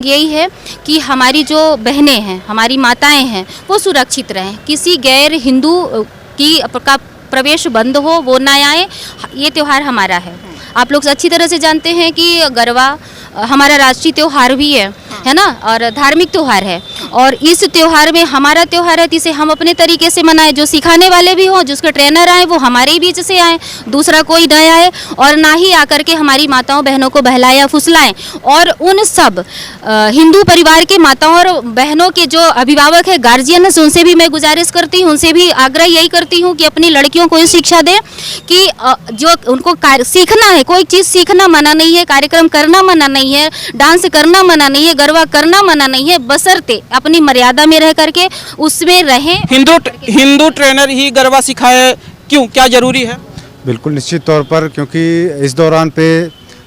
यही है कि हमारी जो बहनें हैं, हमारी माताएं हैं, वो सुरक्षित रहें, किसी गैर हिंदू का प्रवेश बंद हो, वो ना आए। ये त्यौहार हमारा है। आप लोग अच्छी तरह से जानते हैं कि गरबा हमारा राष्ट्रीय त्यौहार भी है ना, और धार्मिक त्यौहार है। और इस त्यौहार में हमारा त्यौहार है, इसे हम अपने तरीके से मनाएं। जो सिखाने वाले भी हों, जिसके ट्रेनर आए, वो हमारे ही बीच से आए, दूसरा कोई न आए, और ना ही आकर के हमारी माताओं बहनों को बहलाएं या फुसलाएं। और उन सब हिंदू परिवार के माताओं और बहनों के जो अभिभावक है, गार्जियन, उनसे भी मैं गुजारिश करती हूँ, उनसे भी आग्रह यही करती हूँ कि अपनी लड़कियों को ये शिक्षा दें कि जो उनको सीखना है, कोई चीज़ सीखना मना नहीं है, कार्यक्रम करना मना नहीं है, डांस करना मना नहीं है, गरबा करना मना नहीं है, बशर्ते अपनी मर्यादा में रह करके उसमें रहें। हिंदू ट्रेनर ही गरबा सिखाए, क्यों, क्या जरूरी है? बिल्कुल निश्चित तौर पर, क्योंकि इस दौरान पे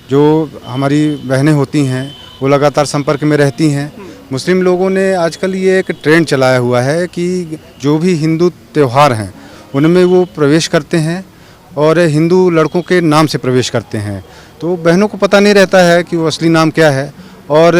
जो हमारी बहनें होती हैं वो लगातार संपर्क में रहती हैं। मुस्लिम लोगों ने आजकल ये एक ट्रेंड चलाया हुआ है कि जो भी हिंदू त्यौहार हैं उनमें वो प्रवेश करते हैं और हिंदू लड़कों के नाम से प्रवेश करते हैं। तो बहनों को पता नहीं रहता है कि वो असली नाम क्या है, और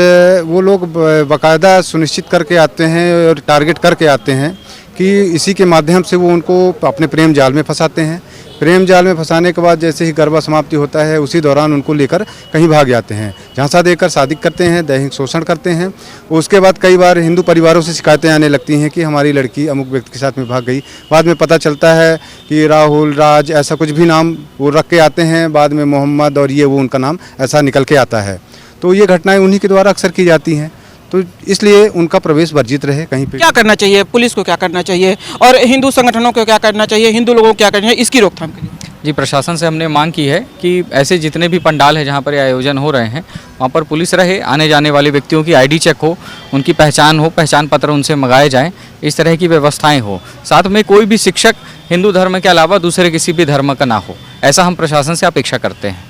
वो लोग बाकायदा सुनिश्चित करके आते हैं और टारगेट करके आते हैं कि इसी के माध्यम से वो उनको अपने प्रेम जाल में फंसाते हैं। प्रेम जाल में फंसाने के बाद जैसे ही गरबा समाप्ति होता है, उसी दौरान उनको लेकर कहीं भाग जाते हैं, झांसा देकर शादी करते हैं, दैहिक शोषण करते हैं। उसके बाद कई बार हिंदू परिवारों से शिकायतें आने लगती हैं कि हमारी लड़की अमुक व्यक्ति के साथ में भाग गई। बाद में पता चलता है कि राहुल, राज, ऐसा कुछ भी नाम वो रख के आते हैं, बाद में मोहम्मद और ये वो उनका नाम ऐसा निकल के आता है। तो ये घटनाएं उन्हीं के द्वारा अक्सर की जाती हैं, तो इसलिए उनका प्रवेश वर्जित रहे कहीं पे। क्या करना चाहिए, पुलिस को क्या करना चाहिए और हिंदू संगठनों को क्या करना चाहिए, हिंदू लोगों को क्या करना चाहिए इसकी रोकथाम के लिए? जी, प्रशासन से हमने मांग की है कि ऐसे जितने भी पंडाल हैं जहाँ पर ये आयोजन हो रहे हैं, वहाँ पर पुलिस रहे, आने जाने वाले व्यक्तियों की आईडी चेक हो, उनकी पहचान हो, पहचान पत्र उनसे मंगाए जाएं, इस तरह की व्यवस्थाएं हो। साथ में कोई भी शिक्षक हिंदू धर्म के अलावा दूसरे किसी भी धर्म का ना हो, ऐसा हम प्रशासन से अपेक्षा करते हैं।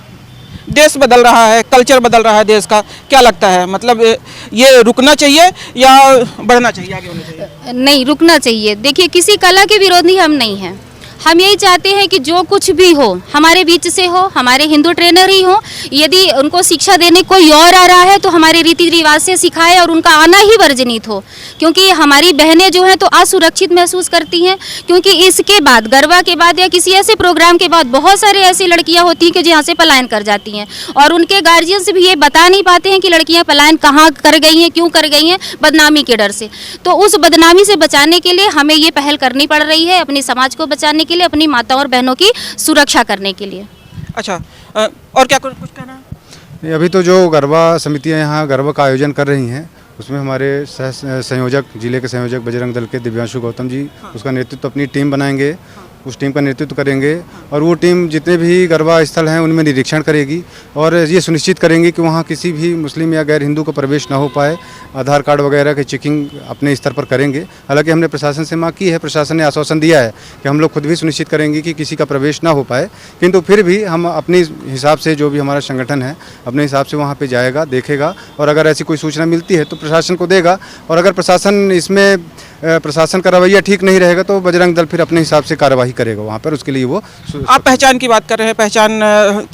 देश बदल रहा है, कल्चर बदल रहा है देश का, क्या लगता है, मतलब ये रुकना चाहिए या बढ़ना चाहिए, आगे होना चाहिए? नहीं, रुकना चाहिए। देखिए, किसी कला के विरोधी हम नहीं हैं। हम यही चाहते हैं कि जो कुछ भी हो हमारे बीच से हो, हमारे हिंदू ट्रेनर ही हो। यदि उनको शिक्षा देने कोई और आ रहा है तो हमारे रीति रिवाज से सिखाए और उनका आना ही वर्जनित हो, क्योंकि हमारी बहनें जो हैं तो असुरक्षित महसूस करती हैं। क्योंकि इसके बाद, गरबा के बाद या किसी ऐसे प्रोग्राम के बाद बहुत सारे ऐसी लड़कियां होती हैं कि जो यहाँ से पलायन कर जाती हैं, और उनके गार्जियंस भी ये बता नहीं पाते हैं कि लड़कियाँ पलायन कहाँ कर गई हैं, क्यों कर गई हैं, बदनामी के डर से। तो उस बदनामी से बचाने के लिए हमें ये पहल करनी पड़ रही है, अपने समाज को बचाने के लिए, अपनी माताओं और बहनों की सुरक्षा करने के लिए। अच्छा, और क्या कुछ कहना है? अभी तो जो गरबा समितियां यहाँ गरबा का आयोजन कर रही हैं, उसमें हमारे संयोजक, जिले के संयोजक बजरंग दल के दिव्यांशु गौतम जी, उसका नेतृत्व अपनी टीम बनाएंगे, उस टीम का नेतृत्व करेंगे, और वो टीम जितने भी गरबा स्थल हैं उनमें निरीक्षण करेगी और ये सुनिश्चित करेंगे कि वहाँ किसी भी मुस्लिम या गैर हिंदू का प्रवेश ना हो पाए। आधार कार्ड वगैरह की चेकिंग अपने स्तर पर करेंगे। हालांकि हमने प्रशासन से मांग की है, प्रशासन ने आश्वासन दिया है कि हम लोग खुद भी सुनिश्चित करेंगे कि किसी का प्रवेश ना हो पाए, किंतु फिर भी हम अपने हिसाब से, जो भी हमारा संगठन है अपने हिसाब से वहाँ पर जाएगा, देखेगा, और अगर ऐसी कोई सूचना मिलती है तो प्रशासन को देगा। और अगर प्रशासन का रवैया ठीक नहीं रहेगा तो बजरंग दल फिर अपने हिसाब से कार्यवाही करेगा वहाँ पर। उसके लिए वो आप पहचान की बात कर रहे हैं, पहचान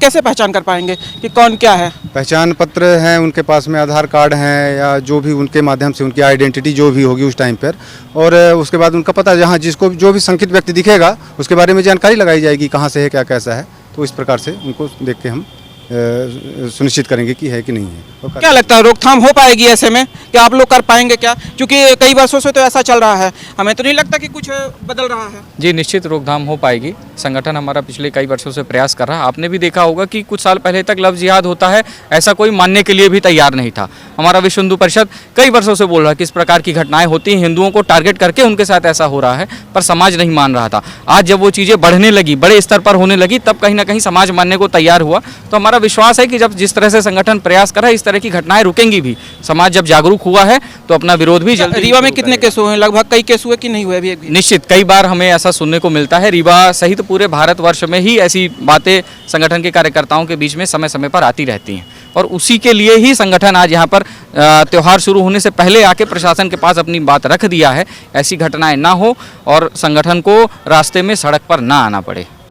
कैसे पहचान कर पाएंगे कि कौन क्या है? पहचान पत्र हैं उनके पास में, आधार कार्ड हैं, या जो भी उनके माध्यम से उनकी आइडेंटिटी जो भी होगी उस टाइम पर, और उसके बाद उनका पता, जहाँ जिसको जो भी संकित व्यक्ति दिखेगा उसके बारे में जानकारी लगाई जाएगी, कहाँ से है, क्या कैसा है। तो इस प्रकार से उनको देख के हम सुनिश्चित करेंगे कि है कि नहीं है। क्या लगता है, रोकथाम हो पाएगी ऐसे में, क्या आप लोग कर पाएंगे क्या? क्योंकि कई वर्षों से तो ऐसा चल रहा है, हमें तो नहीं लगता कि कुछ बदल रहा है। जी, निश्चित रोकथाम हो पाएगी। संगठन हमारा पिछले कई वर्षों से प्रयास कर रहा है। आपने भी देखा होगा कि कुछ साल पहले तक लव जिहाद होता है, ऐसा कोई मानने के लिए भी तैयार नहीं था। हमारा विश्व हिंदू परिषद कई वर्षों से बोल रहा है कि इस प्रकार की घटनाएं होती हैं, हिंदुओं को टारगेट करके उनके साथ ऐसा हो रहा है, पर समाज नहीं मान रहा था। आज जब वो चीज़ें बढ़ने लगी, बड़े स्तर पर होने लगी, तब कहीं ना कहीं समाज मानने को तैयार हुआ। तो हमारा विश्वास है कि जब जिस तरह से संगठन प्रयास कर रहा है, इस तरह की घटनाएं रुकेंगी भी। समाज जब जागरूक हुआ है तो अपना विरोध भी जल्दी। रीवा में कितने केस हुए हैं, लगभग कई केस हुए कि नहीं हुए अभी? निश्चित कई बार हमें ऐसा सुनने को मिलता है। रीवा सहित पूरे भारतवर्ष में ही ऐसी बातें संगठन के कार्यकर्ताओं के बीच में समय समय पर आती रहती हैं, और उसी के लिए ही संगठन आज यहाँ पर त्यौहार शुरू होने से पहले आके प्रशासन के पास अपनी बात रख दिया है। ऐसी घटनाएं ना हो और संगठन को रास्ते में, सड़क पर ना आना पड़े।